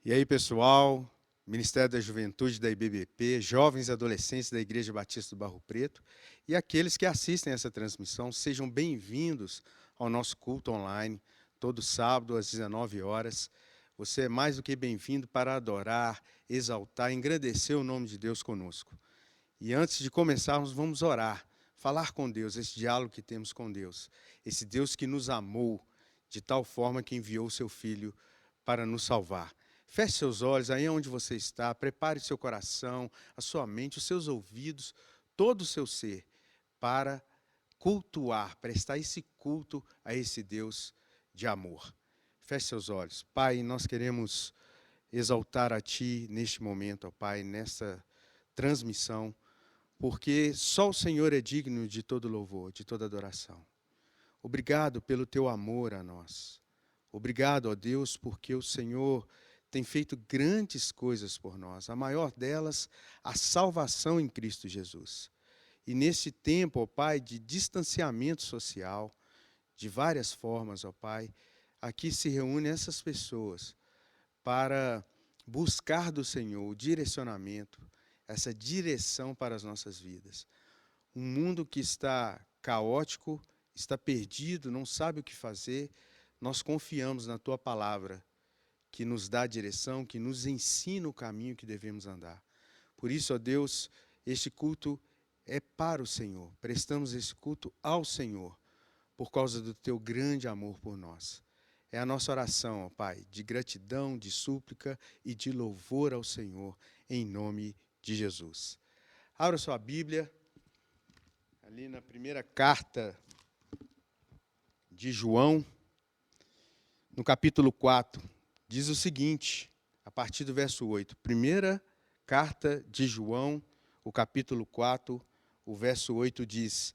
E aí, pessoal, Ministério da Juventude da IBBP, jovens e adolescentes da Igreja Batista do Barro Preto e aqueles que assistem essa transmissão, sejam bem-vindos ao nosso culto online, todo sábado às 19 horas. Você é mais do que bem-vindo para adorar, exaltar, engrandecer o nome de Deus conosco. E antes de começarmos, vamos orar, falar com Deus, esse diálogo que temos com Deus, esse Deus que nos amou de tal forma que enviou o seu Filho para nos salvar. Feche seus olhos aí onde você está, prepare seu coração, a sua mente, os seus ouvidos, todo o seu ser, para cultuar, prestar esse culto a esse Deus de amor. Feche seus olhos. Pai, nós queremos exaltar a Ti neste momento, ó Pai, nessa transmissão, porque só o Senhor é digno de todo louvor, de toda adoração. Obrigado pelo Teu amor a nós. Obrigado, ó Deus, porque o Senhor tem feito grandes coisas por nós. A maior delas, a salvação em Cristo Jesus. E nesse tempo, ó Pai, de distanciamento social, de várias formas, ó Pai, aqui se reúnem essas pessoas para buscar do Senhor o direcionamento, essa direção para as nossas vidas. Um mundo que está caótico, está perdido, não sabe o que fazer, nós confiamos na Tua palavra, que nos dá a direção, que nos ensina o caminho que devemos andar. Por isso, ó Deus, este culto é para o Senhor. Prestamos esse culto ao Senhor, por causa do Teu grande amor por nós. É a nossa oração, ó Pai, de gratidão, de súplica e de louvor ao Senhor, em nome de Jesus. Abra sua Bíblia, ali na primeira carta de João, no capítulo 4. Diz o seguinte, a partir do verso 8, primeira carta de João, o capítulo 4, o verso 8 diz: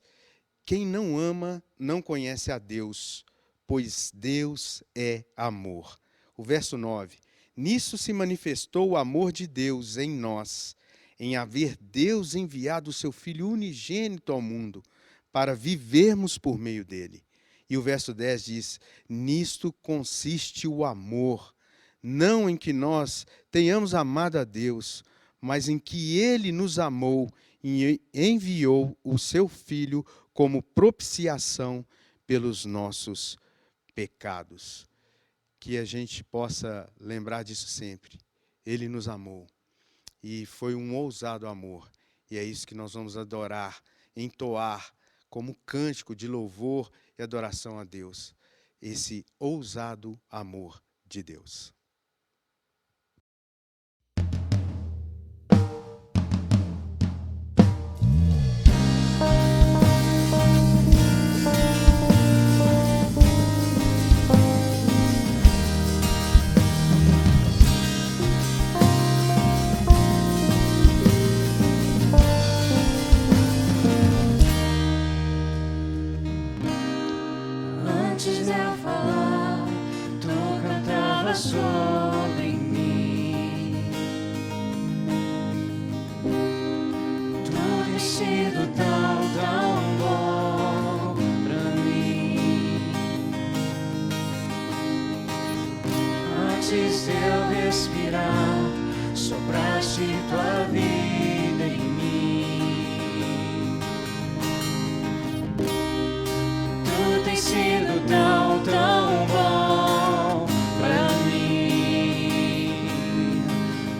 quem não ama não conhece a Deus, pois Deus é amor. O verso 9, nisso se manifestou o amor de Deus em nós, em haver Deus enviado o seu Filho unigênito ao mundo, para vivermos por meio dele. E o verso 10 diz, nisto consiste o amor, não em que nós tenhamos amado a Deus, mas em que Ele nos amou e enviou o seu Filho como propiciação pelos nossos pecados. Que a gente possa lembrar disso sempre. Ele nos amou e foi um ousado amor. E é isso que nós vamos adorar, entoar como cântico de louvor e adoração a Deus. Esse ousado amor de Deus. Antes de eu falar, tu cantava sobre mim. Tu tem sido tão bom pra mim. Antes de eu respirar, sopraste tua vida em mim. Tu tem sido tão bom pra mim.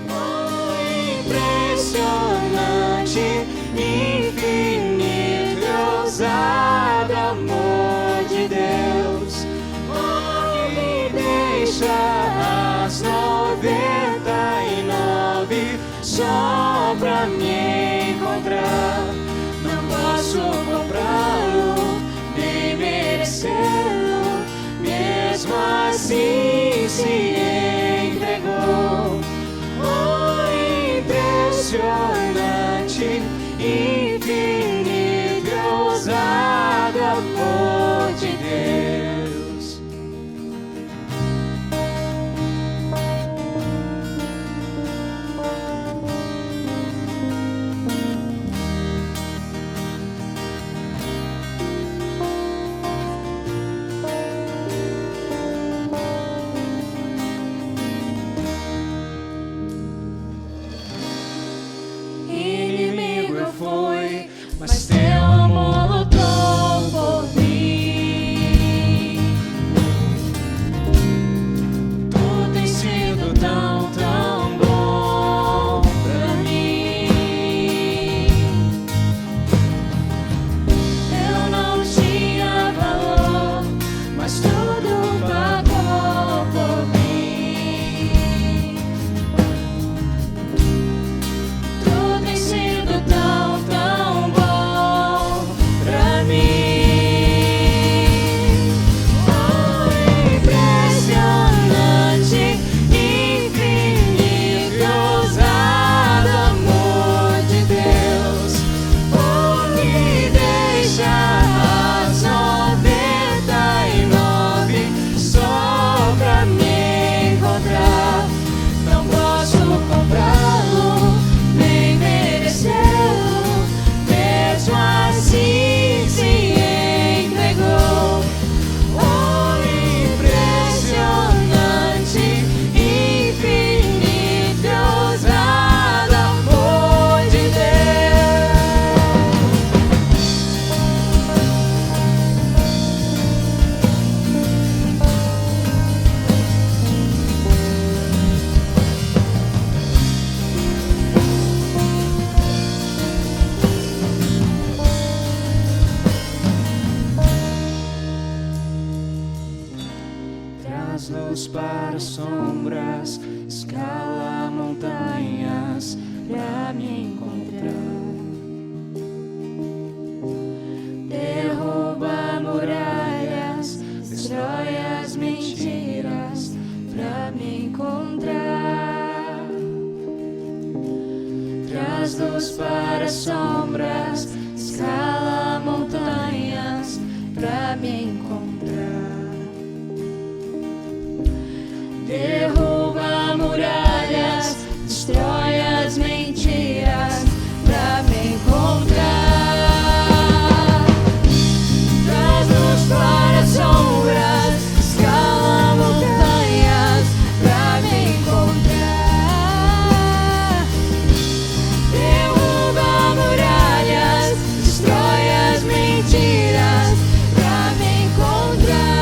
Oh, impressionante, infinito e ousado amor de Deus. Oh, que deixa as 99 só pra me encontrar. Não posso comprá-lo, nem merecê-lo, mesmo assim se entregou. Oh, impressionante, infinito e ousado amor de Deus. Traz luz para sombras, escala montanhas pra me encontrar. Derruba muralhas, destrói as mentiras pra me encontrar. Traz luz para sombras, escala montanhas pra me encontrar. Derruba muralhas, destrói as mentiras pra me encontrar. Traz luz para sombras, escala montanhas pra me encontrar. Derruba muralhas, destrói as mentiras pra me encontrar.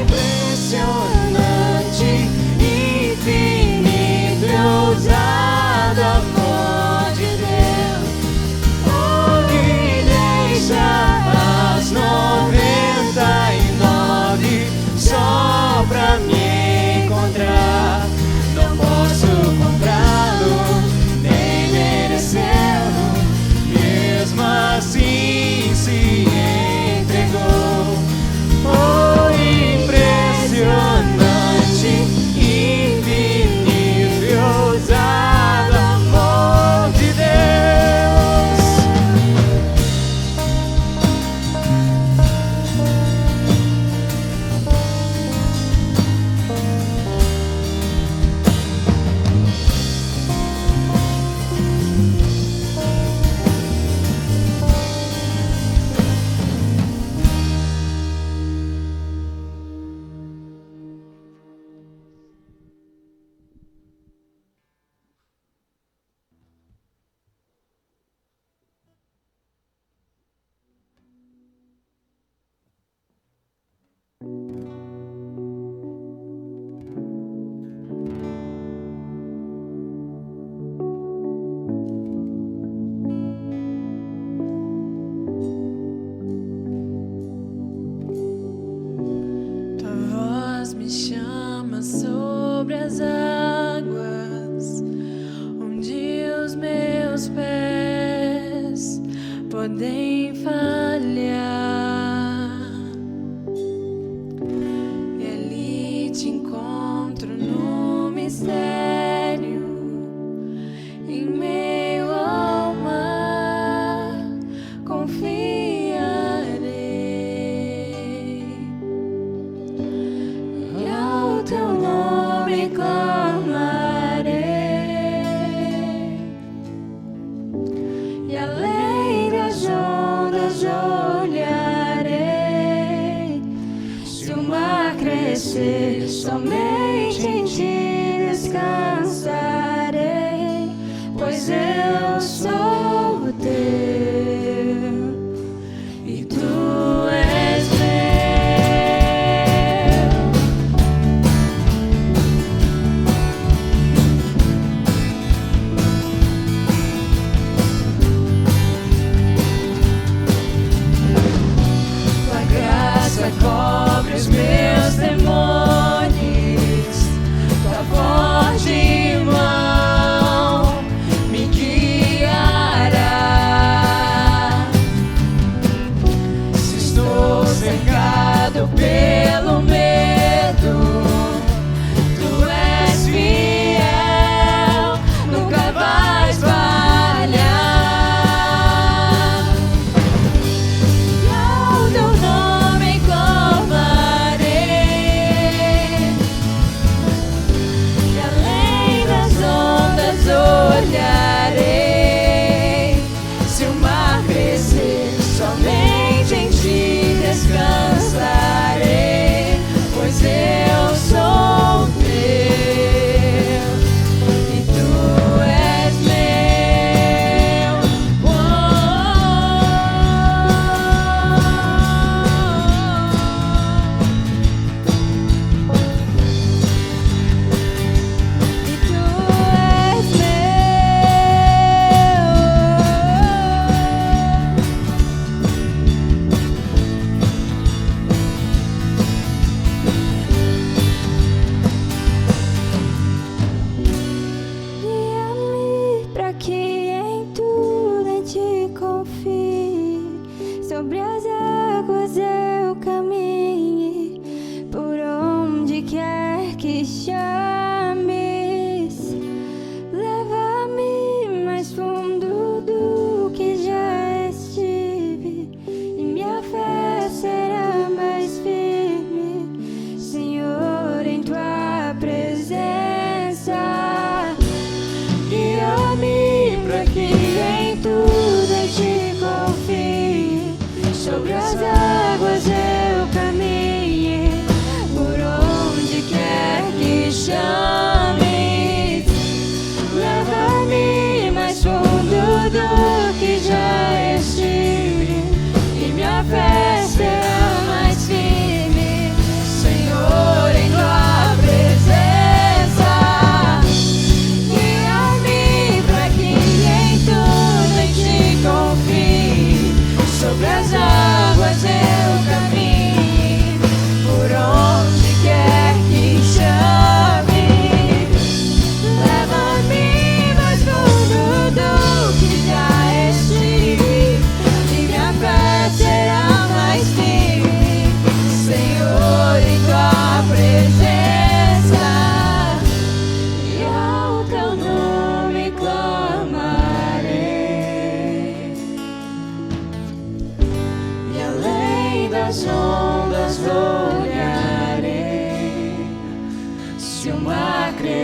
Impressionante, infinito e ousado amor de Deus, que deixa as 99 só pra me encontrar. Não posso comprá-lo, nem merecê-lo, mesmo assim se entregou. Oh, impressionante, infinito e ousado amor de Deus. Tua voz me chama sobre as águas, onde os meus pés podem falhar. E ali te encontro no mistério, em meio ao mar, confiarei. E ao teu nome clamarei, e além das ondas olharei. Se o mar crescer, somente em ti descansarei, pois eu sou teu e tu és meu. Tua graça cobre os meus temores, tua forte mão me guia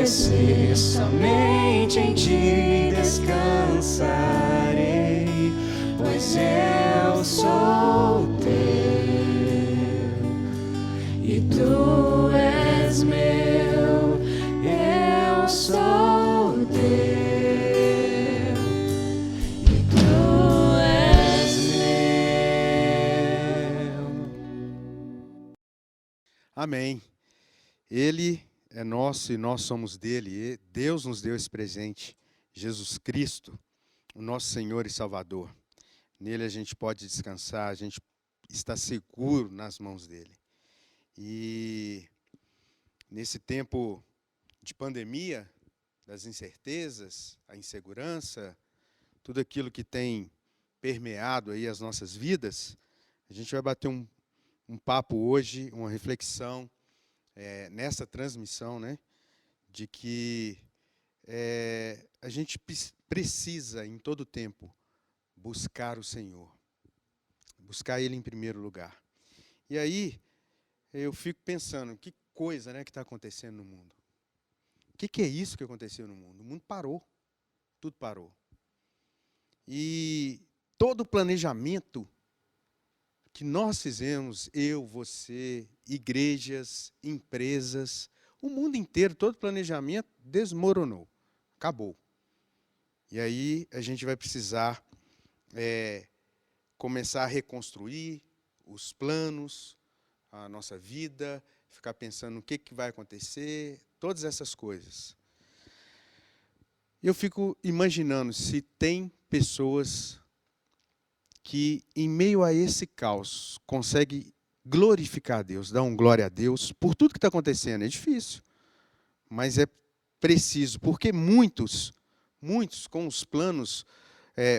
acontecer, somente em ti descansarei, pois eu sou teu e tu és meu, eu sou teu e tu és meu. Amém. Ele é nosso e nós somos dele. E Deus nos deu esse presente, Jesus Cristo, o nosso Senhor e Salvador. Nele a gente pode descansar, a gente está seguro nas mãos dele. E nesse tempo de pandemia, das incertezas, a insegurança, tudo aquilo que tem permeado aí as nossas vidas, a gente vai bater um papo hoje, uma reflexão nessa transmissão, né, de que a gente precisa, em todo tempo, buscar o Senhor, buscar Ele em primeiro lugar. E aí, eu fico pensando, que coisa, né, que está acontecendo no mundo. O que é isso que aconteceu no mundo? O mundo parou, tudo parou. E todo o planejamento que nós fizemos, eu, você, igrejas, empresas, o mundo inteiro, todo o planejamento desmoronou, acabou. E aí a gente vai precisar começar a reconstruir os planos, a nossa vida, ficar pensando o que vai acontecer, todas essas coisas. Eu fico imaginando se tem pessoas que, em meio a esse caos, consegue glorificar a Deus, dar glória a Deus por tudo que está acontecendo. É difícil, mas é preciso, porque muitos com os planos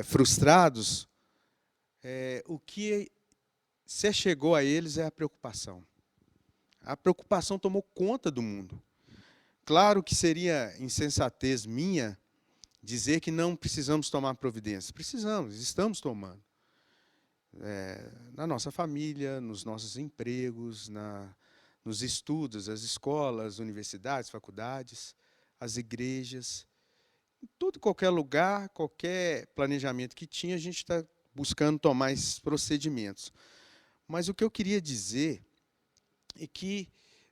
frustrados, o que se chegou a eles é a preocupação. A preocupação tomou conta do mundo. Claro que seria insensatez minha dizer que não precisamos tomar providência. Precisamos, estamos tomando. Na nossa família, nos nossos empregos, nos estudos, as escolas, universidades, faculdades, as igrejas. Em todo qualquer lugar, qualquer planejamento que tinha, a gente está buscando tomar esses procedimentos. Mas o que eu queria dizer é que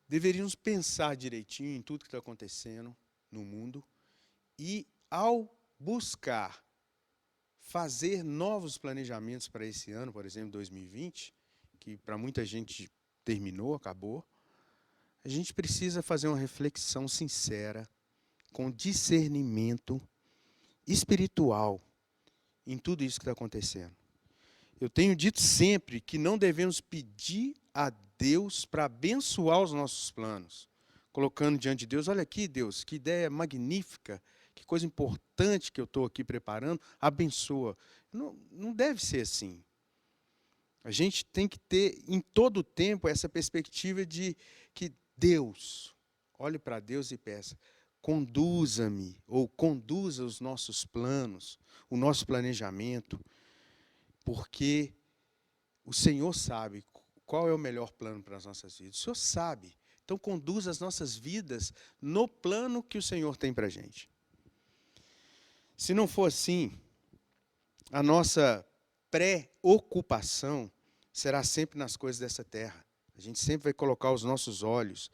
deveríamos pensar direitinho em tudo que está acontecendo no mundo e, ao buscar fazer novos planejamentos para esse ano, por exemplo, 2020, que para muita gente terminou, acabou, a gente precisa fazer uma reflexão sincera, com discernimento espiritual em tudo isso que está acontecendo. Eu tenho dito sempre que não devemos pedir a Deus para abençoar os nossos planos, colocando diante de Deus, olha aqui, Deus, que ideia magnífica, que coisa importante que eu estou aqui preparando, abençoa. Não deve ser assim. A gente tem que ter, em todo o tempo, essa perspectiva de que Deus, olhe para Deus e peça, conduza-me, ou conduza os nossos planos, o nosso planejamento, porque o Senhor sabe qual é o melhor plano para as nossas vidas. O Senhor sabe. Então, conduza as nossas vidas no plano que o Senhor tem para a gente. Se não for assim, a nossa preocupação será sempre nas coisas dessa terra. A gente sempre vai colocar os nossos olhos,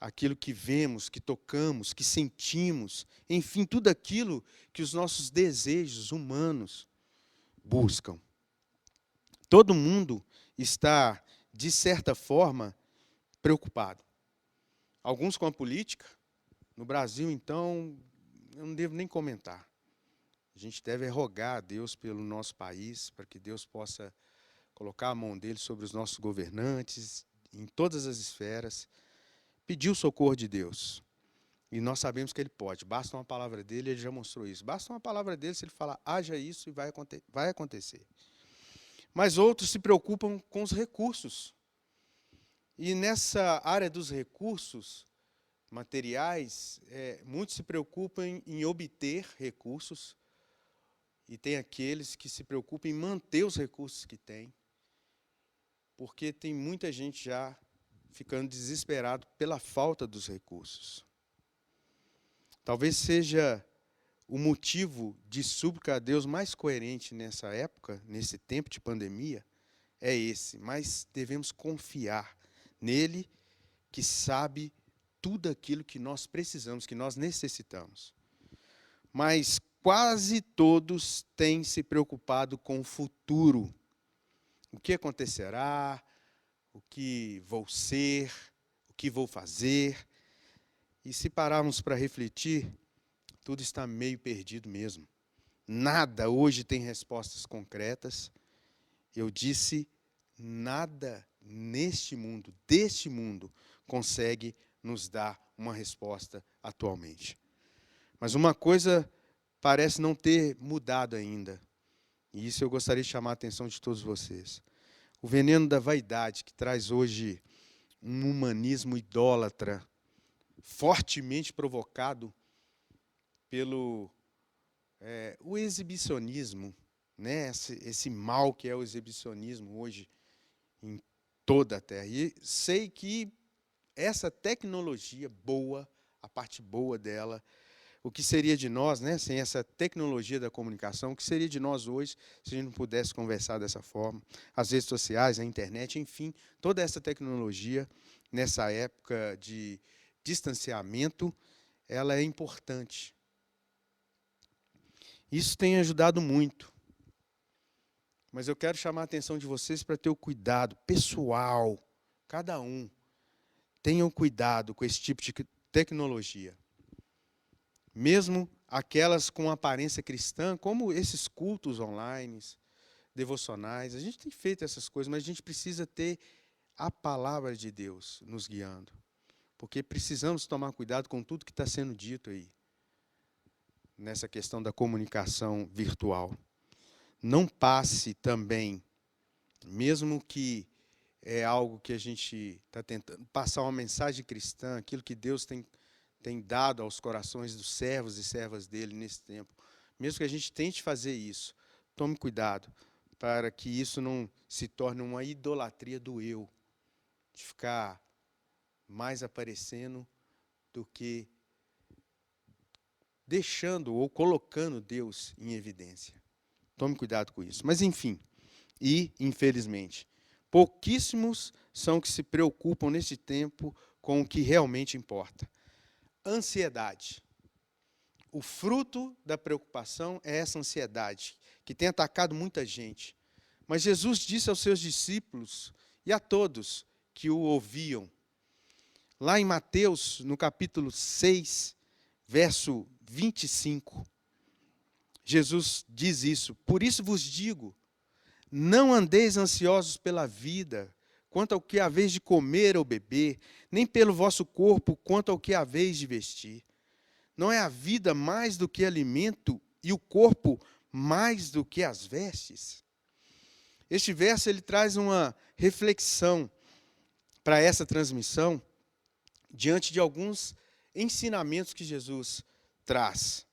aquilo que vemos, que tocamos, que sentimos, enfim, tudo aquilo que os nossos desejos humanos buscam. Todo mundo está, de certa forma, preocupado. Alguns com a política. No Brasil, então, eu não devo nem comentar. A gente deve rogar a Deus pelo nosso país, para que Deus possa colocar a mão dele sobre os nossos governantes, em todas as esferas, pedir o socorro de Deus. E nós sabemos que ele pode. Basta uma palavra dele, ele já mostrou isso. Basta uma palavra dele, se ele falar, haja isso, e vai acontecer. Mas outros se preocupam com os recursos. E nessa área dos recursos materiais, muitos se preocupam em obter recursos, e tem aqueles que se preocupam em manter os recursos que têm, porque tem muita gente já ficando desesperado pela falta dos recursos. Talvez seja o motivo de súplica a Deus mais coerente nessa época, nesse tempo de pandemia, é esse. Mas devemos confiar nele, que sabe tudo aquilo que nós precisamos, que nós necessitamos. Mas quase todos têm se preocupado com o futuro. O que acontecerá, o que vou ser, o que vou fazer. E se pararmos para refletir, tudo está meio perdido mesmo. Nada hoje tem respostas concretas. Eu disse, nada neste mundo, deste mundo, consegue nos dar uma resposta atualmente. Mas uma coisa parece não ter mudado ainda. E isso eu gostaria de chamar a atenção de todos vocês. O veneno da vaidade, que traz hoje um humanismo idólatra, fortemente provocado pelo o exibicionismo, né? Esse mal que é o exibicionismo hoje em toda a Terra. E sei que essa tecnologia boa, a parte boa dela, o que seria de nós, né, sem essa tecnologia da comunicação, o que seria de nós hoje se a gente não pudesse conversar dessa forma? As redes sociais, a internet, enfim, toda essa tecnologia, nessa época de distanciamento, ela é importante. Isso tem ajudado muito. Mas eu quero chamar a atenção de vocês para ter o cuidado pessoal, cada um. Tenham cuidado com esse tipo de tecnologia. Mesmo aquelas com aparência cristã, como esses cultos online, devocionais, a gente tem feito essas coisas, mas a gente precisa ter a palavra de Deus nos guiando. Porque precisamos tomar cuidado com tudo que está sendo dito aí, nessa questão da comunicação virtual. Não passe também, mesmo que é algo que a gente está tentando passar uma mensagem cristã, aquilo que Deus tem dado aos corações dos servos e servas dele nesse tempo. Mesmo que a gente tente fazer isso, tome cuidado para que isso não se torne uma idolatria do eu, de ficar mais aparecendo do que deixando ou colocando Deus em evidência. Tome cuidado com isso. Mas, enfim, infelizmente, pouquíssimos são que se preocupam nesse tempo com o que realmente importa. Ansiedade. O fruto da preocupação é essa ansiedade, que tem atacado muita gente. Mas Jesus disse aos seus discípulos e a todos que o ouviam, lá em Mateus, no capítulo 6, verso 25, Jesus diz isso: por isso vos digo, não andeis ansiosos pela vida, quanto ao que haveis de comer ou beber, nem pelo vosso corpo, quanto ao que haveis de vestir. Não é a vida mais do que alimento e o corpo mais do que as vestes? Este verso ele traz uma reflexão para essa transmissão diante de alguns ensinamentos que Jesus traz.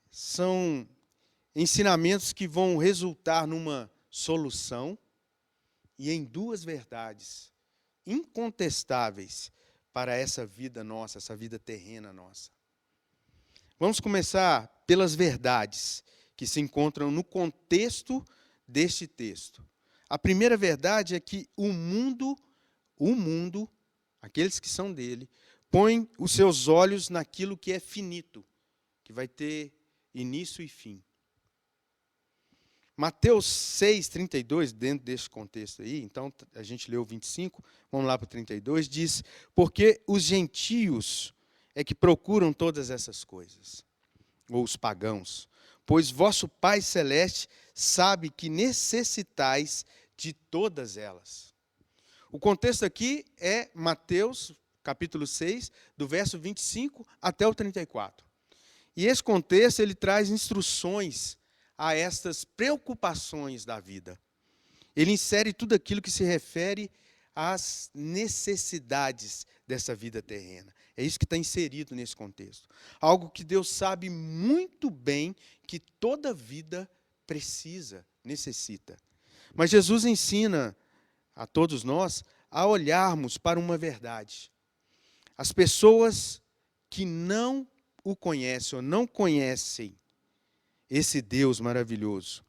São ensinamentos que vão resultar numa solução e em duas verdades incontestáveis para essa vida nossa, essa vida terrena nossa. Vamos começar pelas verdades que se encontram no contexto deste texto. A primeira verdade é que o mundo, aqueles que são dele, põem os seus olhos naquilo que é finito, que vai ter início e fim. Mateus 6:32, dentro desse contexto aí, então a gente leu 25, vamos lá para o 32, diz: porque os gentios é que procuram todas essas coisas, ou os pagãos, pois vosso Pai Celeste sabe que necessitais de todas elas. O contexto aqui é Mateus, capítulo 6, do verso 25 até o 34. E esse contexto ele traz instruções a estas preocupações da vida. Ele insere tudo aquilo que se refere às necessidades dessa vida terrena. É isso que está inserido nesse contexto. Algo que Deus sabe muito bem que toda vida precisa, necessita. Mas Jesus ensina a todos nós a olharmos para uma verdade. As pessoas que não o conhecem ou não conhecem esse Deus maravilhoso,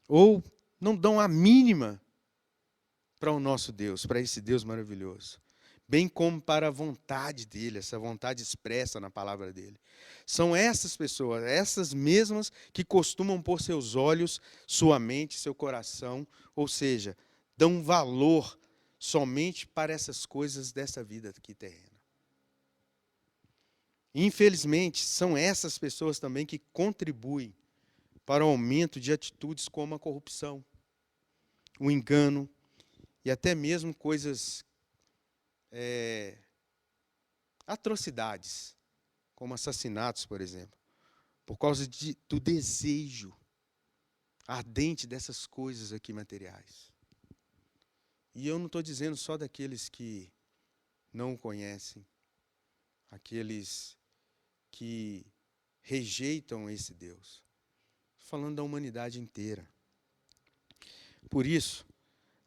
ou não dão a mínima para o nosso Deus, para esse Deus maravilhoso, bem como para a vontade dele, essa vontade expressa na palavra dele. São essas pessoas, essas mesmas que costumam pôr seus olhos, sua mente, seu coração, ou seja, dão valor somente para essas coisas dessa vida aqui terrena. Infelizmente, são essas pessoas também que contribuem para o aumento de atitudes como a corrupção, o engano e até mesmo coisas, atrocidades, como assassinatos, por exemplo, por causa do desejo ardente dessas coisas aqui materiais. E eu não estou dizendo só daqueles que não o conhecem, aqueles que rejeitam esse Deus. Estou falando da humanidade inteira. Por isso,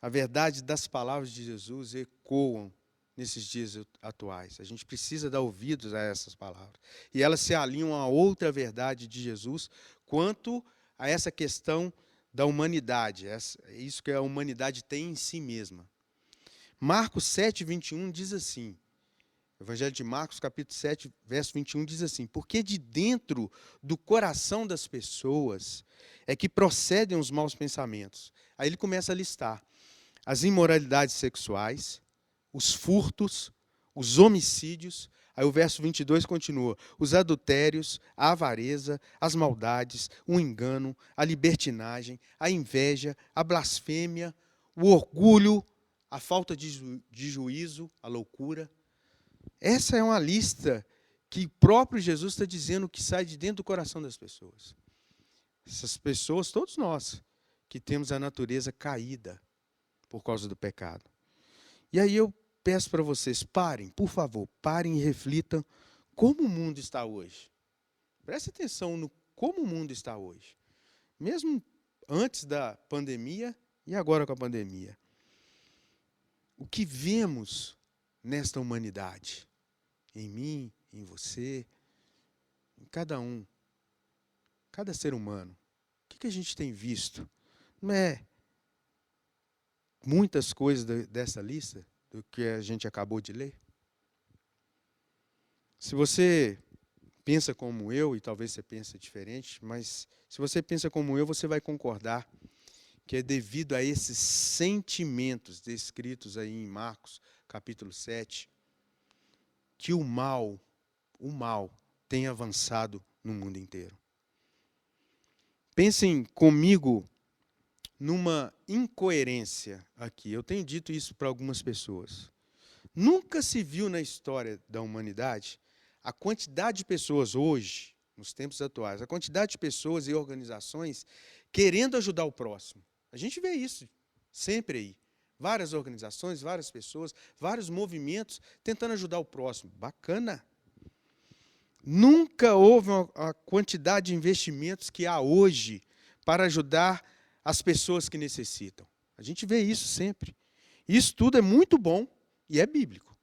a verdade das palavras de Jesus ecoam nesses dias atuais. A gente precisa dar ouvidos a essas palavras. E elas se alinham a outra verdade de Jesus quanto a essa questão da humanidade. Isso que a humanidade tem em si mesma. Marcos 7, 21 diz assim, Evangelho de Marcos, capítulo 7, verso 21, diz assim: porque de dentro do coração das pessoas é que procedem os maus pensamentos. Aí ele começa a listar as imoralidades sexuais, os furtos, os homicídios. Aí o verso 22 continua: os adultérios, a avareza, as maldades, o engano, a libertinagem, a inveja, a blasfêmia, o orgulho, a falta de juízo, a loucura. Essa é uma lista que o próprio Jesus está dizendo que sai de dentro do coração das pessoas. Essas pessoas, todos nós, que temos a natureza caída por causa do pecado. E aí eu peço para vocês, parem, por favor, parem e reflitam como o mundo está hoje. Preste atenção no como o mundo está hoje. Mesmo antes da pandemia e agora com a pandemia. O que vemos nesta humanidade? Em mim, em você, em cada um, cada ser humano. O que a gente tem visto? Não é muitas coisas dessa lista, do que a gente acabou de ler? Se você pensa como eu, e talvez você pense diferente, mas se você pensa como eu, você vai concordar que é devido a esses sentimentos descritos aí em Marcos, capítulo 7, que o mal tem avançado no mundo inteiro. Pensem comigo numa incoerência aqui. Eu tenho dito isso para algumas pessoas. Nunca se viu na história da humanidade a quantidade de pessoas hoje, nos tempos atuais, a quantidade de pessoas e organizações querendo ajudar o próximo. A gente vê isso sempre aí. Várias organizações, várias pessoas, vários movimentos tentando ajudar o próximo. Bacana. Nunca houve a quantidade de investimentos que há hoje para ajudar as pessoas que necessitam. A gente vê isso sempre. Isso tudo é muito bom e é bíblico.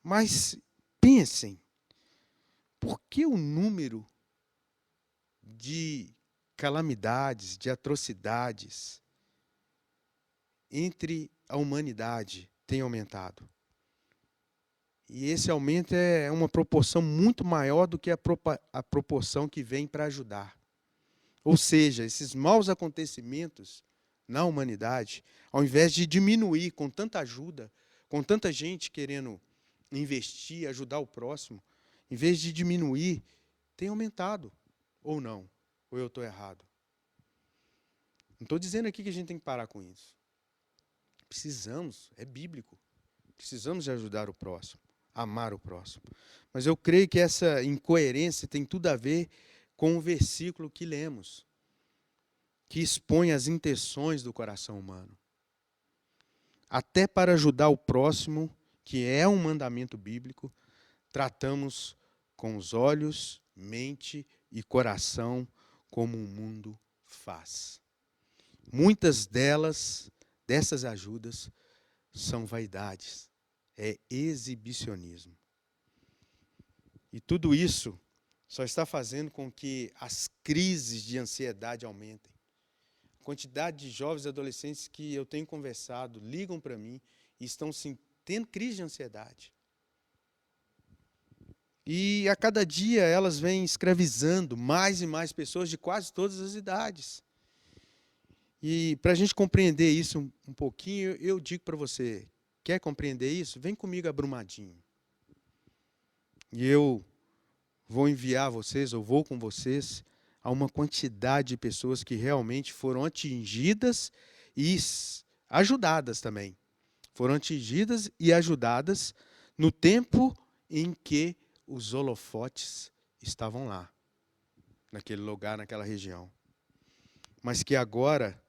Mas pensem, por que o número de calamidades, de atrocidades entre a humanidade tem aumentado? E esse aumento é uma proporção muito maior do que a proporção que vem para ajudar. Ou seja, esses maus acontecimentos na humanidade, ao invés de diminuir com tanta ajuda, com tanta gente querendo investir, ajudar o próximo, em vez de diminuir, tem aumentado. Ou não? Ou eu estou errado? Não estou dizendo aqui que a gente tem que parar com isso. Precisamos, é bíblico. Precisamos de ajudar o próximo, amar o próximo. Mas eu creio que essa incoerência tem tudo a ver com o versículo que lemos, que expõe as intenções do coração humano. Até para ajudar o próximo, que é um mandamento bíblico, tratamos com os olhos, mente e coração como o mundo faz. Muitas dessas ajudas, são vaidades, é exibicionismo. E tudo isso só está fazendo com que as crises de ansiedade aumentem. A quantidade de jovens e adolescentes que eu tenho conversado ligam para mim e estão sim, tendo crise de ansiedade. E a cada dia elas vêm escravizando mais e mais pessoas de quase todas as idades. E para a gente compreender isso um pouquinho, eu digo para você, quer compreender isso? Vem comigo a Brumadinho. E eu vou enviar vocês, ou vou com vocês, a uma quantidade de pessoas que realmente foram atingidas e ajudadas também. Foram atingidas e ajudadas no tempo em que os holofotes estavam lá, naquele lugar, naquela região. Mas que agora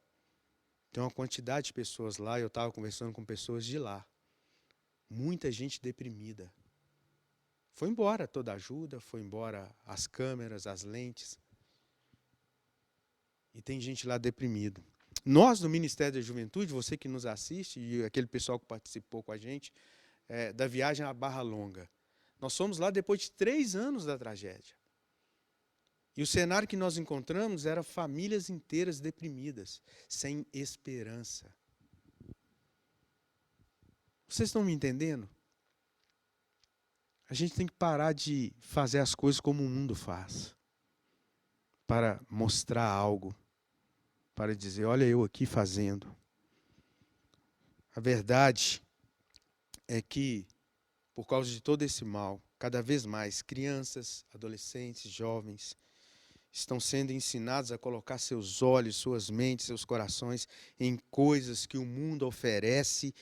tem uma quantidade de pessoas lá, eu estava conversando com pessoas de lá. Muita gente deprimida. Foi embora toda a ajuda, foi embora as câmeras, as lentes. E tem gente lá deprimido. Nós, do Ministério da Juventude, você que nos assiste, e aquele pessoal que participou com a gente, da viagem à Barra Longa, nós fomos lá depois de 3 anos da tragédia. E o cenário que nós encontramos era famílias inteiras deprimidas, sem esperança. Vocês estão me entendendo? A gente tem que parar de fazer as coisas como o mundo faz, para mostrar algo, para dizer, olha eu aqui fazendo. A verdade é que, por causa de todo esse mal, cada vez mais crianças, adolescentes, jovens, estão sendo ensinados a colocar seus olhos, suas mentes, seus corações em coisas que o mundo oferece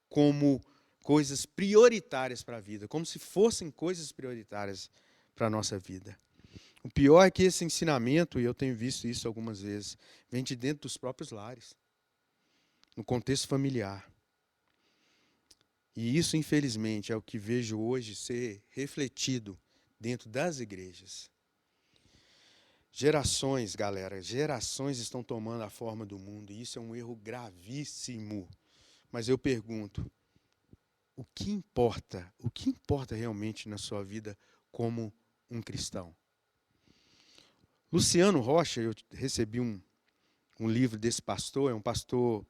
como coisas prioritárias para a vida, como se fossem coisas prioritárias para a nossa vida. O pior é que esse ensinamento, e eu tenho visto isso algumas vezes, vem de dentro dos próprios lares, no contexto familiar. E isso, infelizmente, é o que vejo hoje ser refletido dentro das igrejas. Gerações, galera, gerações estão tomando a forma do mundo, e isso é um erro gravíssimo. Mas eu pergunto, o que importa? O que importa realmente na sua vida como um cristão? Luciano Rocha, eu recebi um livro desse pastor, é um pastor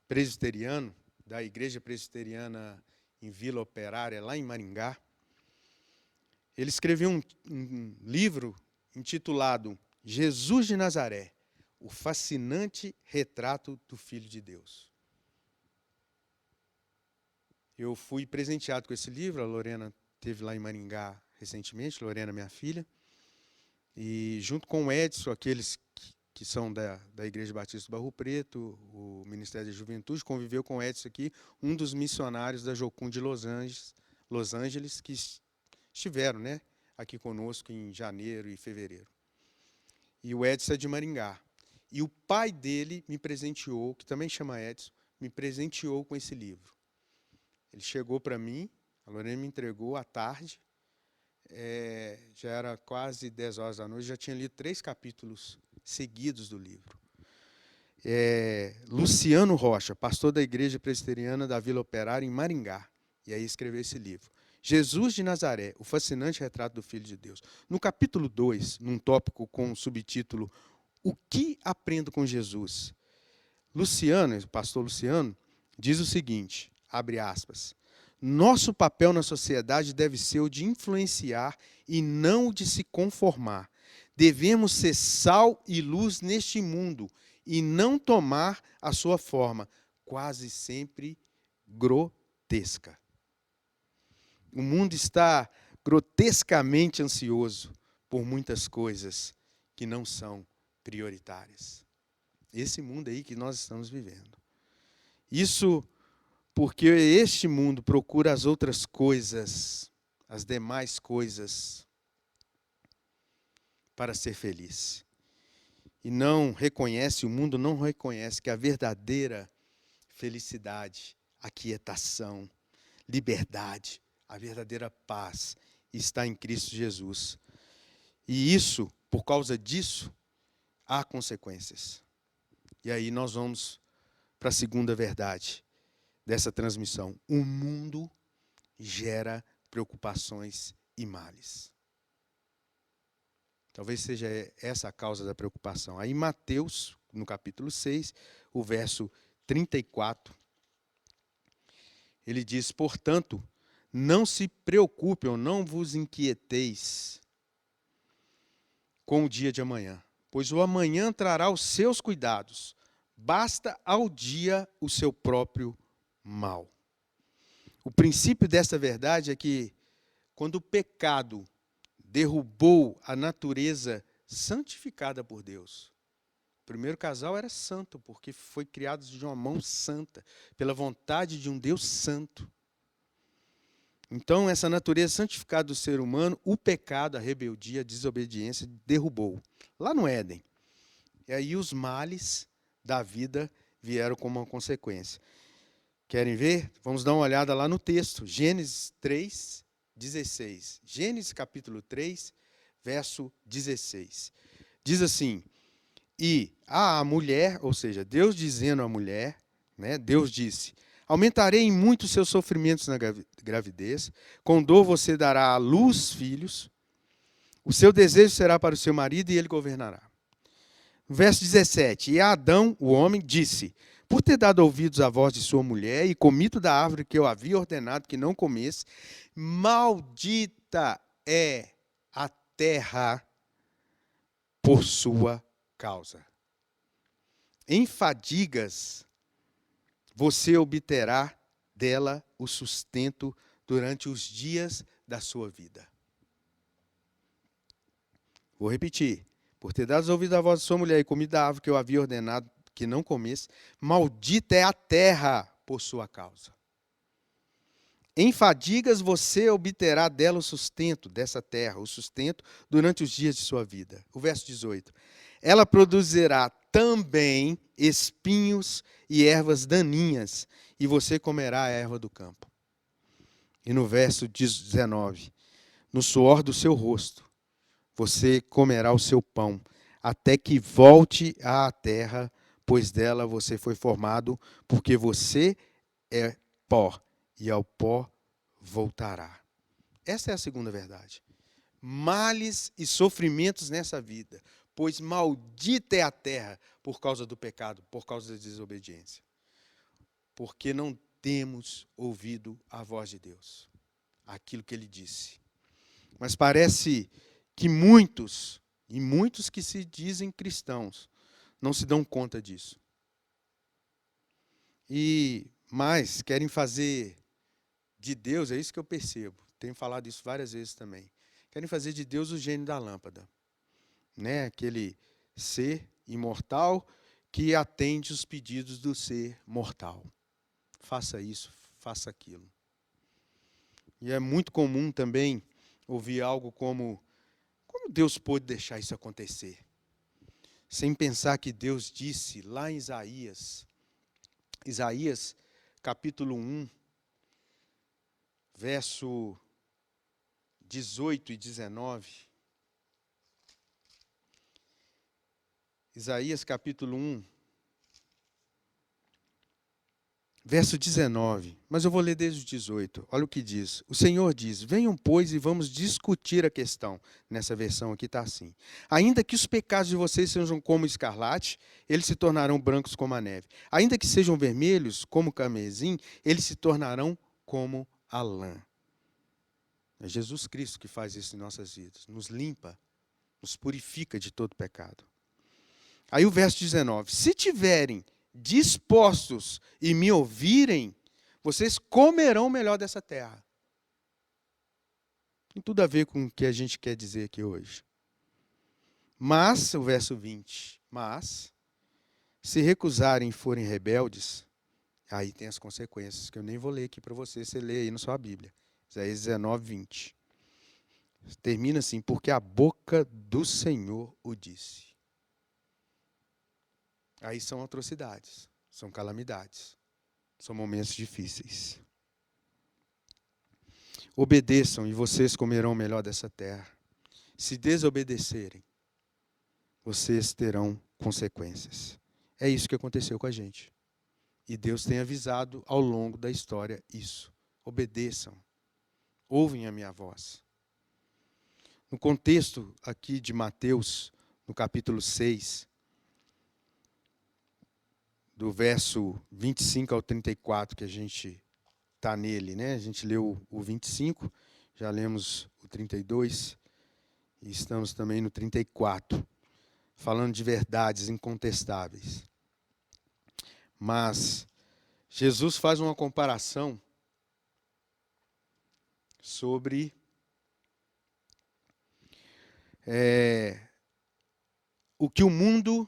presbiteriano, da Igreja Presbiteriana em Vila Operária, lá em Maringá. Ele escreveu um livro intitulado Jesus de Nazaré, o fascinante retrato do Filho de Deus. Eu fui presenteado com esse livro, a Lorena esteve lá em Maringá recentemente, Lorena, minha filha, e junto com o Edson, aqueles que são da Igreja Batista do Barro Preto, o Ministério da Juventude, conviveu com o Edson aqui, um dos missionários da Jocum de Los Angeles, que estiveram, né, aqui conosco em janeiro e fevereiro. E o Edson é de Maringá. E o pai dele me presenteou, que também chama Edson, me presenteou com esse livro. Ele chegou para mim, a Lorena me entregou à tarde, já era quase 10 horas da noite, já tinha lido 3 capítulos seguidos do livro. Luciano Rocha, pastor da Igreja Presbiteriana da Vila Operária, em Maringá, e aí escreveu esse livro. Jesus de Nazaré, o fascinante retrato do Filho de Deus. No capítulo 2, num tópico com o subtítulo, O que aprendo com Jesus? Luciano, o pastor Luciano, diz o seguinte, abre aspas, nosso papel na sociedade deve ser o de influenciar e não o de se conformar. Devemos ser sal e luz neste mundo e não tomar a sua forma, quase sempre grotesca. O mundo está grotescamente ansioso por muitas coisas que não são prioritárias. Esse mundo aí que nós estamos vivendo. Isso porque este mundo procura as outras coisas, as demais coisas, para ser feliz. E não reconhece, o mundo não reconhece que a verdadeira felicidade, aquietação, liberdade, a verdadeira paz está em Cristo Jesus. E isso, por causa disso, há consequências. E aí nós vamos para a segunda verdade dessa transmissão. O mundo gera preocupações e males. Talvez seja essa a causa da preocupação. Aí Mateus, no capítulo 6, o verso 34, ele diz: portanto, não se preocupem ou não vos inquieteis com o dia de amanhã, pois o amanhã trará os seus cuidados. Basta ao dia o seu próprio mal. O princípio desta verdade é que quando o pecado derrubou a natureza santificada por Deus, o primeiro casal era santo, porque foi criado de uma mão santa, pela vontade de um Deus santo. Então, essa natureza santificada do ser humano, o pecado, a rebeldia, a desobediência, derrubou. Lá no Éden. E aí os males da vida vieram como uma consequência. Querem ver? Vamos dar uma olhada lá no texto. Gênesis 3, 16. Gênesis capítulo 3, verso 16. Diz assim: e a mulher, ou seja, Deus dizendo à mulher, né, Deus disse: aumentarei em muito os seus sofrimentos na gravidez, com dor você dará à luz filhos, o seu desejo será para o seu marido e ele governará. Verso 17, e Adão, o homem, disse: por ter dado ouvidos à voz de sua mulher e comido da árvore que eu havia ordenado que não comesse, maldita é a terra por sua causa. Em fadigas você obterá dela o sustento durante os dias da sua vida. Vou repetir. Por ter dado ouvido à voz de sua mulher e comido da árvore que eu havia ordenado que não comesse, maldita é a terra por sua causa. Em fadigas você obterá dela o sustento, dessa terra, o sustento durante os dias de sua vida. O verso 18. Ela produzirá também espinhos e ervas daninhas, e você comerá a erva do campo. E no verso 19. No suor do seu rosto você comerá o seu pão, até que volte à terra, pois dela você foi formado, porque você é pó, e ao pó voltará. Essa é a segunda verdade. Males e sofrimentos nessa vida, pois maldita é a terra por causa do pecado, por causa da desobediência. Porque não temos ouvido a voz de Deus, aquilo que Ele disse. Mas parece que muitos, e muitos que se dizem cristãos, não se dão conta disso. E mais, querem fazer de Deus, é isso que eu percebo, tenho falado isso várias vezes também, querem fazer de Deus o gênio da lâmpada, né? Aquele ser imortal que atende os pedidos do ser mortal. Faça isso, faça aquilo. E é muito comum também ouvir algo como Deus pôde deixar isso acontecer? Sem pensar que Deus disse lá em Isaías capítulo 1, verso 18 e 19. Isaías capítulo 1, verso 19, mas eu vou ler desde o 18. Olha o que diz. O Senhor diz: venham, pois, e vamos discutir a questão. Nessa versão aqui está assim. Ainda que os pecados de vocês sejam como escarlate, eles se tornarão brancos como a neve. Ainda que sejam vermelhos como carmesim, eles se tornarão como a lã. É Jesus Cristo que faz isso em nossas vidas. Nos limpa, nos purifica de todo pecado. Aí o verso 19. Se tiverem dispostos e me ouvirem, vocês comerão o melhor dessa terra. Tem tudo a ver com o que a gente quer dizer aqui hoje. Mas, o verso 20, mas, se recusarem e forem rebeldes, aí tem as consequências, que eu nem vou ler aqui para você lê aí na sua Bíblia. Isaías 19, 20. Termina assim: porque a boca do Senhor o disse. Aí são atrocidades, são calamidades, são momentos difíceis. Obedeçam e vocês comerão o melhor dessa terra. Se desobedecerem, vocês terão consequências. É isso que aconteceu com a gente. E Deus tem avisado ao longo da história isso. Obedeçam, ouvem a minha voz. No contexto aqui de Mateus, no capítulo 6, do verso 25 ao 34, que a gente está nele, né? A gente leu o 25, já lemos o 32 e estamos também no 34, falando de verdades incontestáveis. Mas Jesus faz uma comparação sobre o que o mundo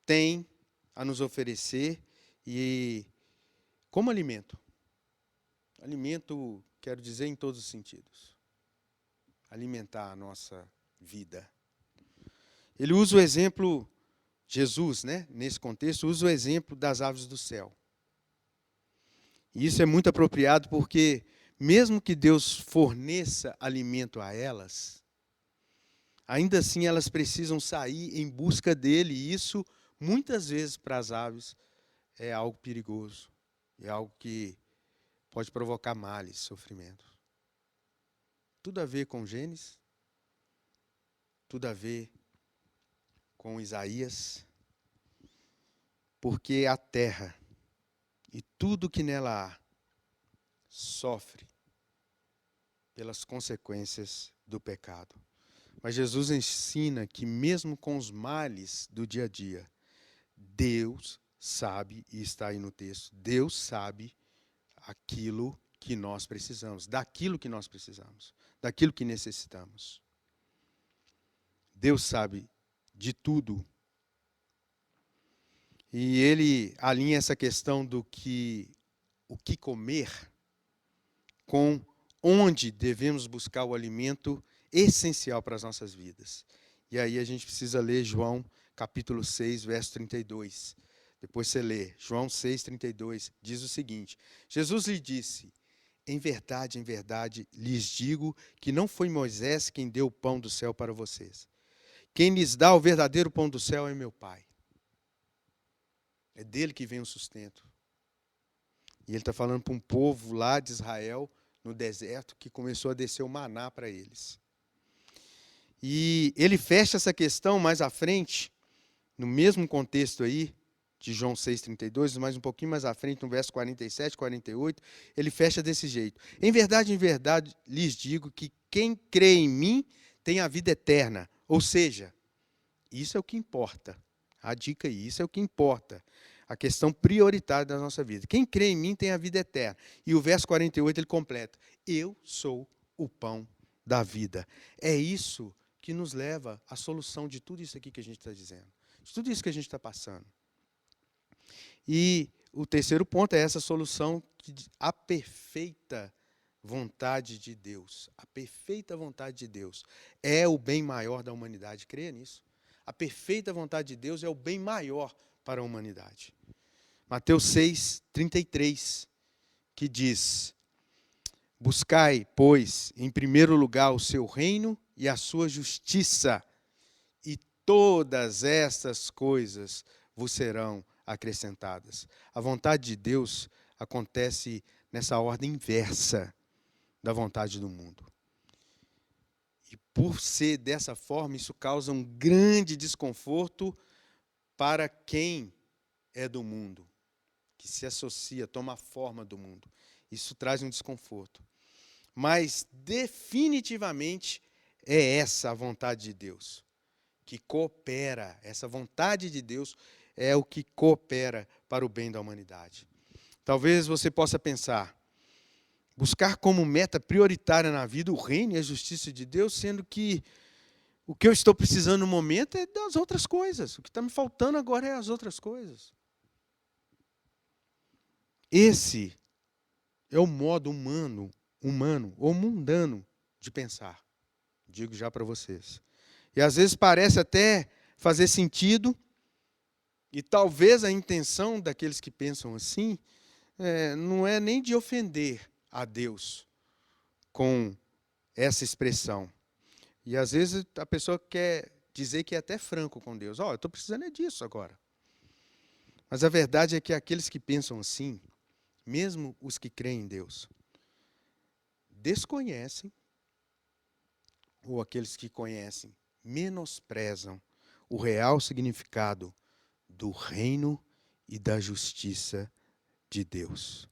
tem a nos oferecer e como alimento. Alimento, quero dizer, em todos os sentidos. Alimentar a nossa vida. Ele usa o exemplo, Jesus, né, nesse contexto, usa o exemplo das aves do céu. E isso é muito apropriado porque, mesmo que Deus forneça alimento a elas, ainda assim elas precisam sair em busca dele, e isso, muitas vezes, para as aves, é algo perigoso. É algo que pode provocar males, sofrimento. Tudo a ver com Gênesis, tudo a ver com Isaías, porque a terra e tudo que nela há sofre pelas consequências do pecado. Mas Jesus ensina que mesmo com os males do dia a dia, Deus sabe, e está aí no texto, Deus sabe aquilo que nós precisamos, daquilo que nós precisamos, daquilo que necessitamos. Deus sabe de tudo. E ele alinha essa questão do que o que comer com onde devemos buscar o alimento essencial para as nossas vidas. E aí a gente precisa ler João capítulo 6, verso 32. Depois você lê, João 6, 32, diz o seguinte: Jesus lhe disse, em verdade, lhes digo que não foi Moisés quem deu o pão do céu para vocês. Quem lhes dá o verdadeiro pão do céu é meu Pai. É dele que vem o sustento. E ele está falando para um povo lá de Israel, no deserto, que começou a descer o maná para eles. E ele fecha essa questão mais à frente, no mesmo contexto aí, de João 6,32, mas um pouquinho mais à frente, no verso 47, 48, ele fecha desse jeito. Em verdade, lhes digo que quem crê em mim tem a vida eterna. Ou seja, isso é o que importa. A dica aí, isso é o que importa. A questão prioritária da nossa vida. Quem crê em mim tem a vida eterna. E o verso 48 ele completa: eu sou o pão da vida. É isso que nos leva à solução de tudo isso aqui que a gente está dizendo. De tudo isso que a gente está passando. E o terceiro ponto é essa solução, a perfeita vontade de Deus. A perfeita vontade de Deus é o bem maior da humanidade. Creia nisso. A perfeita vontade de Deus é o bem maior para a humanidade. Mateus 6, 33, que diz: buscai, pois, em primeiro lugar o seu reino e a sua justiça, e todas estas coisas vos serão acrescentadas. A vontade de Deus acontece nessa ordem inversa da vontade do mundo. E por ser dessa forma, isso causa um grande desconforto para quem é do mundo, que se associa, toma a forma do mundo. Isso traz um desconforto. Mas definitivamente é essa a vontade de Deus, que coopera, essa vontade de Deus é o que coopera para o bem da humanidade. Talvez você possa pensar, buscar como meta prioritária na vida o reino e a justiça de Deus, sendo que o que eu estou precisando no momento é das outras coisas. O que está me faltando agora é as outras coisas. Esse é o modo humano ou mundano de pensar. Digo já para vocês. E às vezes parece até fazer sentido, e talvez a intenção daqueles que pensam assim não é nem de ofender a Deus com essa expressão. E às vezes a pessoa quer dizer que é até franco com Deus. Eu estou precisando disso agora. Mas a verdade é que aqueles que pensam assim, mesmo os que creem em Deus, desconhecem ou aqueles que conhecem, menosprezam o real significado do reino e da justiça de Deus.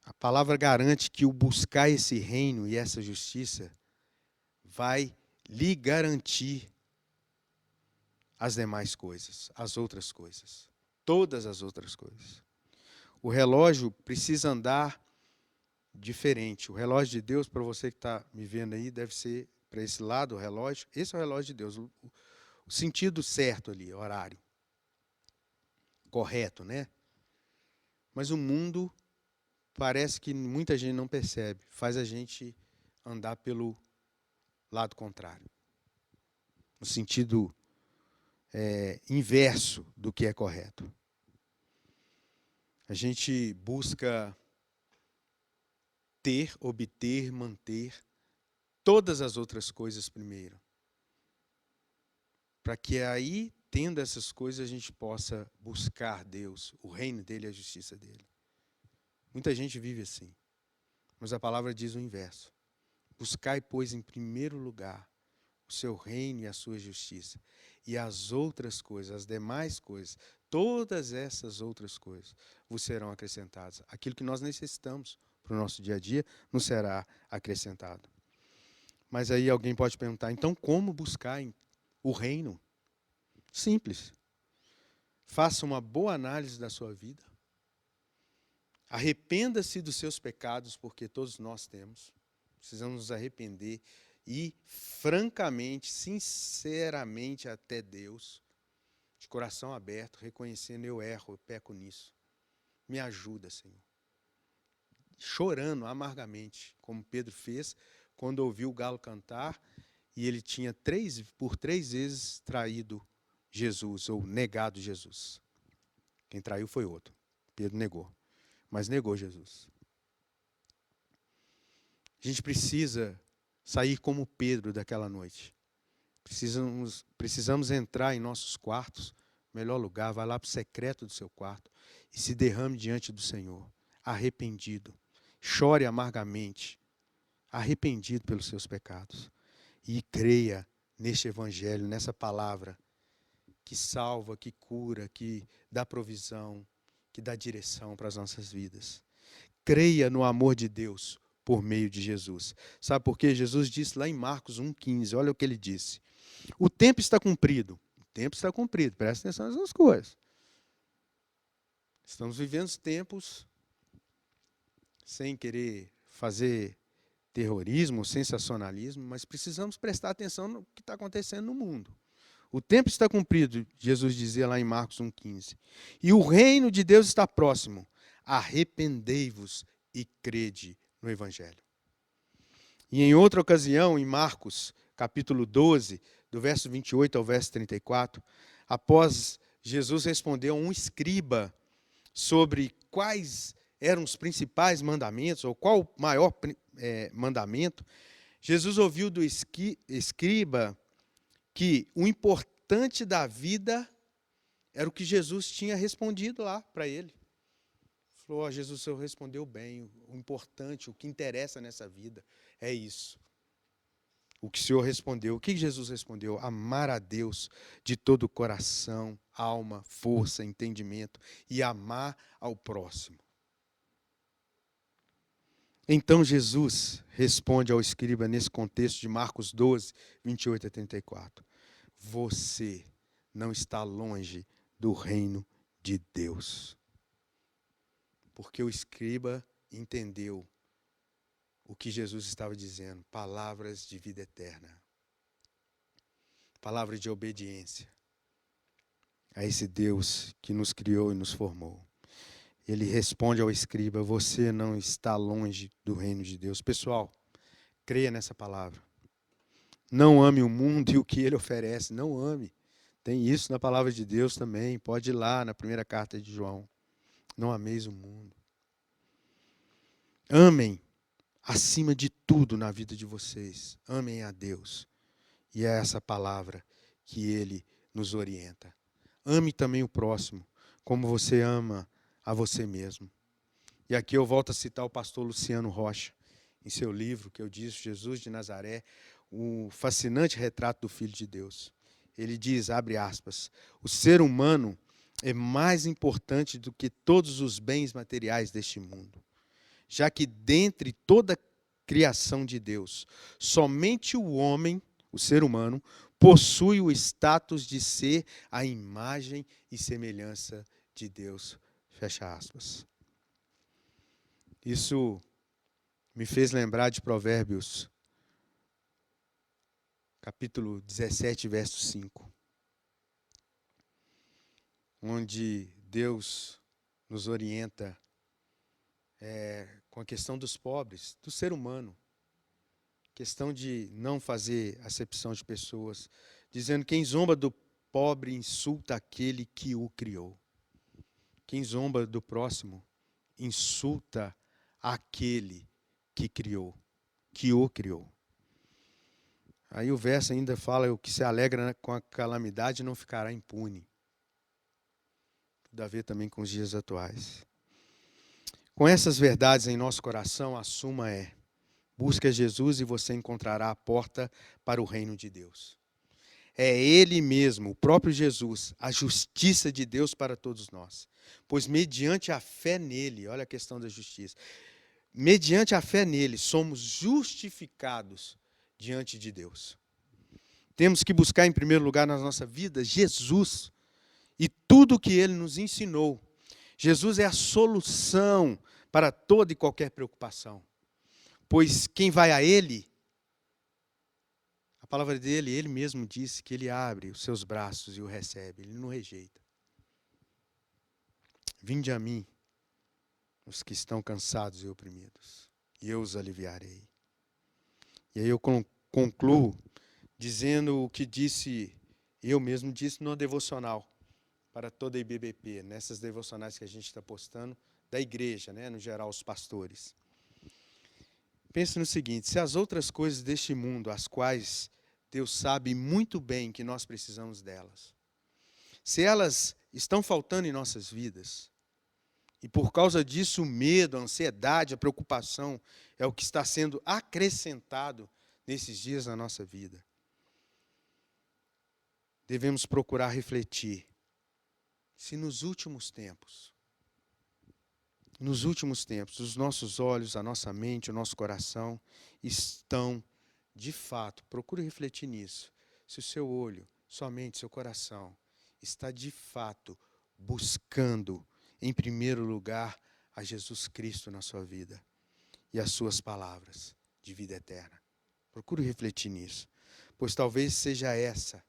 A palavra garante que o buscar esse reino e essa justiça vai lhe garantir as demais coisas, as outras coisas, todas as outras coisas. O relógio precisa andar diferente. O relógio de Deus, para você que está me vendo aí, deve ser para esse lado o relógio. Esse é o relógio de Deus, o sentido certo ali, horário. Correto, né? Mas o mundo parece que muita gente não percebe, faz a gente andar pelo lado contrário. No sentido inverso do que é correto. A gente busca ter, obter, manter todas as outras coisas primeiro. Para que aí, tendo essas coisas, a gente possa buscar Deus, o reino dele e a justiça dele. Muita gente vive assim. Mas a palavra diz o inverso. Buscai, pois, em primeiro lugar o seu reino e a sua justiça. E as outras coisas, as demais coisas, todas essas outras coisas vos serão acrescentadas. Aquilo que nós necessitamos para o nosso dia a dia nos será acrescentado. Mas aí alguém pode perguntar, então como buscar o reino? Simples. Faça uma boa análise da sua vida. Arrependa-se dos seus pecados, porque todos nós temos. Precisamos nos arrepender e, francamente, sinceramente até Deus, de coração aberto, reconhecendo, eu erro, eu peco nisso. Me ajuda, Senhor. Chorando amargamente, como Pedro fez quando ouviu o galo cantar e ele tinha por três vezes traído Jesus, ou negado Jesus. Quem traiu foi outro. Pedro negou, mas negou Jesus. A gente precisa sair como Pedro daquela noite. Precisamos entrar em nossos quartos, melhor lugar, vai lá para o secreto do seu quarto e se derrame diante do Senhor, arrependido. Chore amargamente, arrependido pelos seus pecados. E creia neste evangelho, nessa palavra que salva, que cura, que dá provisão, que dá direção para as nossas vidas. Creia no amor de Deus por meio de Jesus. Sabe por quê? Jesus disse lá em Marcos 1,15, olha o que ele disse. O tempo está cumprido. O tempo está cumprido, presta atenção nessas coisas. Estamos vivendo tempos sem querer fazer terrorismo, sensacionalismo, mas precisamos prestar atenção no que está acontecendo no mundo. O tempo está cumprido, Jesus dizia lá em Marcos 1,15. E o reino de Deus está próximo. Arrependei-vos e crede no Evangelho. E em outra ocasião, em Marcos, capítulo 12, do verso 28 ao verso 34, após Jesus responder a um escriba sobre quais eram os principais mandamentos, ou qual o maior mandamento, Jesus ouviu do escriba que o importante da vida era o que Jesus tinha respondido lá para ele. Falou, Jesus, o Senhor respondeu bem, o importante, o que interessa nessa vida é isso. O que o Senhor respondeu, o que Jesus respondeu? Amar a Deus de todo o coração, alma, força, entendimento e amar ao próximo. Então Jesus responde ao escriba nesse contexto de Marcos 12, 28 a 34. Você não está longe do reino de Deus. Porque o escriba entendeu o que Jesus estava dizendo, palavras de vida eterna. Palavra de obediência a esse Deus que nos criou e nos formou. Ele responde ao escriba, você não está longe do reino de Deus. Pessoal, creia nessa palavra. Não ame o mundo e o que ele oferece, não ame. Tem isso na palavra de Deus também, pode ir lá na primeira carta de João. Não ameis o mundo. Amem acima de tudo na vida de vocês. Amem a Deus. E é essa palavra que ele nos orienta. Ame também o próximo, como você ama a você mesmo. E aqui eu volto a citar o pastor Luciano Rocha. em seu livro, que eu disse, Jesus de Nazaré, um fascinante retrato do Filho de Deus. Ele diz, abre aspas, o ser humano é mais importante do que todos os bens materiais deste mundo, já que dentre toda a criação de Deus, somente o homem, o ser humano, possui o status de ser a imagem e semelhança de Deus. Fecha aspas. Isso me fez lembrar de Provérbios, capítulo 17, verso 5, onde Deus nos orienta com a questão dos pobres, do ser humano, questão de não fazer acepção de pessoas, dizendo quem zomba do pobre insulta aquele que o criou. Quem zomba do próximo insulta aquele que criou, que o criou. Aí o verso ainda fala, o que se alegra com a calamidade não ficará impune. Tudo a ver também com os dias atuais. Com essas verdades em nosso coração, a suma é: busca Jesus e você encontrará a porta para o reino de Deus. É Ele mesmo, o próprio Jesus, a justiça de Deus para todos nós. Pois mediante a fé nele, olha a questão da justiça, mediante a fé nele, somos justificados diante de Deus. Temos que buscar em primeiro lugar na nossa vida Jesus e tudo o que ele nos ensinou. Jesus é a solução para toda e qualquer preocupação. Pois quem vai a ele, a palavra dele, ele mesmo disse que ele abre os seus braços e o recebe, ele não rejeita. Vinde a mim, os que estão cansados e oprimidos, e eu os aliviarei. E aí eu concluo dizendo o que eu mesmo disse no devocional, para toda a IBBP, nessas devocionais que a gente está postando, da igreja, né, no geral, os pastores. Pense no seguinte, se as outras coisas deste mundo, as quais Deus sabe muito bem que nós precisamos delas, se elas estão faltando em nossas vidas, e por causa disso o medo, a ansiedade, a preocupação é o que está sendo acrescentado nesses dias na nossa vida, devemos procurar refletir se nos últimos tempos, os nossos olhos, a nossa mente, o nosso coração estão, de fato, procure refletir nisso, se o seu olho, sua mente, seu coração está, de fato, buscando, em primeiro lugar, a Jesus Cristo na sua vida e as suas palavras de vida eterna. Procure refletir nisso, pois talvez seja essa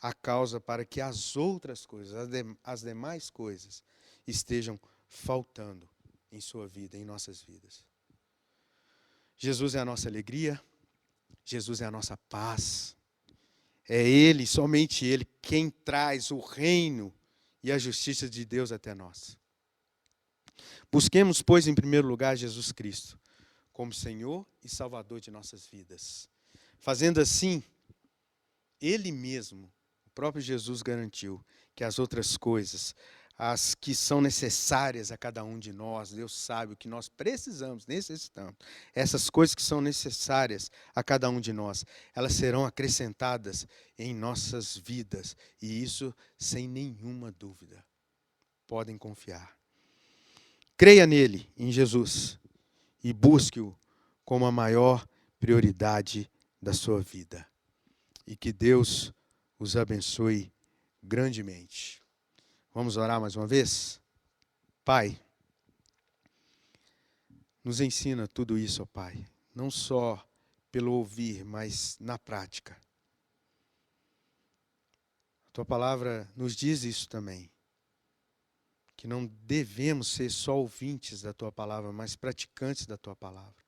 a causa para que as outras coisas, as demais coisas, estejam faltando em sua vida, em nossas vidas. Jesus é a nossa alegria, Jesus é a nossa paz. É Ele, somente Ele, quem traz o reino e a justiça de Deus até nós. Busquemos, pois, em primeiro lugar, Jesus Cristo, como Senhor e Salvador de nossas vidas. Fazendo assim, Ele mesmo, o próprio Jesus garantiu que as outras coisas, as que são necessárias a cada um de nós, Deus sabe o que nós necessitamos. Essas coisas que são necessárias a cada um de nós, elas serão acrescentadas em nossas vidas. E isso sem nenhuma dúvida. Podem confiar. Creia nele, em Jesus, e busque-o como a maior prioridade da sua vida. E que Deus os abençoe grandemente. Vamos orar mais uma vez? Pai, nos ensina tudo isso, ó Pai, não só pelo ouvir, mas na prática. A Tua palavra nos diz isso também, que não devemos ser só ouvintes da Tua palavra, mas praticantes da Tua palavra.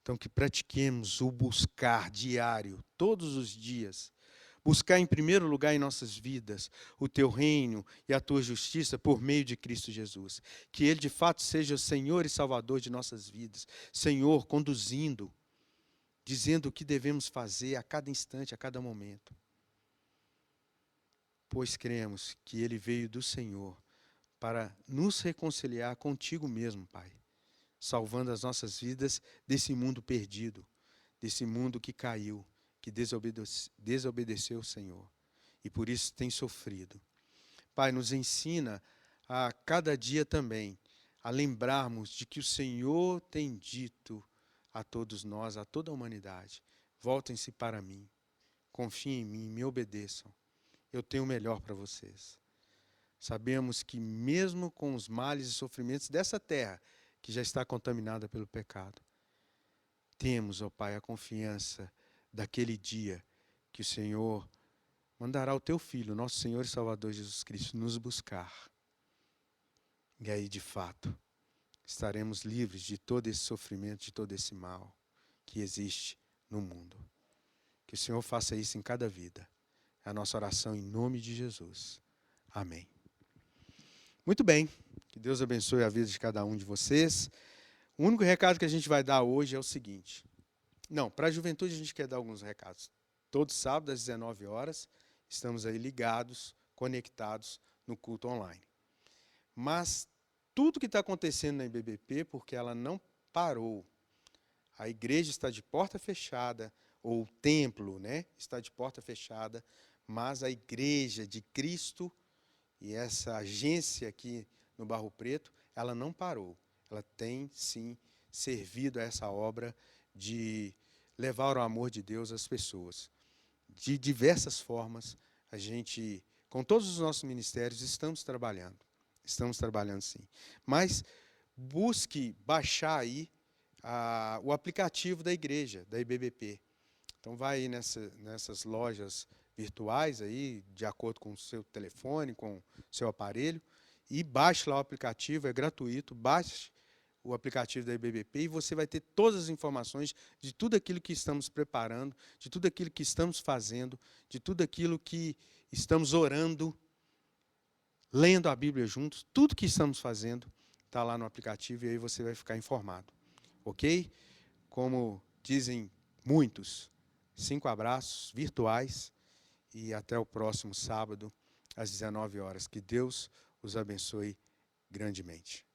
Então que pratiquemos o buscar diário, todos os dias, buscar em primeiro lugar em nossas vidas o Teu reino e a Tua justiça por meio de Cristo Jesus. Que Ele de fato seja o Senhor e Salvador de nossas vidas. Senhor, conduzindo, dizendo o que devemos fazer a cada instante, a cada momento. Pois cremos que Ele veio do Senhor para nos reconciliar contigo mesmo, Pai. salvando as nossas vidas desse mundo perdido, desse mundo que caiu, que desobedeceu o Senhor e por isso tem sofrido. Pai, nos ensina a cada dia também a lembrarmos de que o Senhor tem dito a todos nós, a toda a humanidade: voltem-se para mim, confiem em mim, me obedeçam. Eu tenho o melhor para vocês. Sabemos que mesmo com os males e sofrimentos dessa terra, que já está contaminada pelo pecado, temos, ó Pai, a confiança daquele dia que o Senhor mandará o Teu Filho, nosso Senhor e Salvador Jesus Cristo, nos buscar. E aí, de fato, estaremos livres de todo esse sofrimento, de todo esse mal que existe no mundo. Que o Senhor faça isso em cada vida. É a nossa oração em nome de Jesus. Amém. Muito bem. Que Deus abençoe a vida de cada um de vocês. O único recado que a gente vai dar hoje é o seguinte. Não, para a juventude a gente quer dar alguns recados. Todo sábado às 19 horas, estamos aí ligados, conectados no culto online. Mas tudo que está acontecendo na IBBP, porque ela não parou. A igreja está de porta fechada, ou o templo, né, está de porta fechada, mas a igreja de Cristo e essa agência aqui no Barro Preto, ela não parou. Ela tem, sim, servido a essa obra de levar o amor de Deus às pessoas. De diversas formas, a gente, com todos os nossos ministérios, estamos trabalhando. Estamos trabalhando, sim. Mas busque baixar aí o aplicativo da igreja, da IBBP. Então vai aí nessas lojas virtuais aí, de acordo com o seu telefone, com o seu aparelho, e baixe lá o aplicativo, é gratuito, baixe o aplicativo da IBBP e você vai ter todas as informações de tudo aquilo que estamos preparando, de tudo aquilo que estamos fazendo, de tudo aquilo que estamos orando, lendo a Bíblia juntos, tudo que estamos fazendo está lá no aplicativo e aí você vai ficar informado. Ok? Como dizem muitos, 5 abraços virtuais e até o próximo sábado, às 19 horas. Que Deus os abençoe grandemente.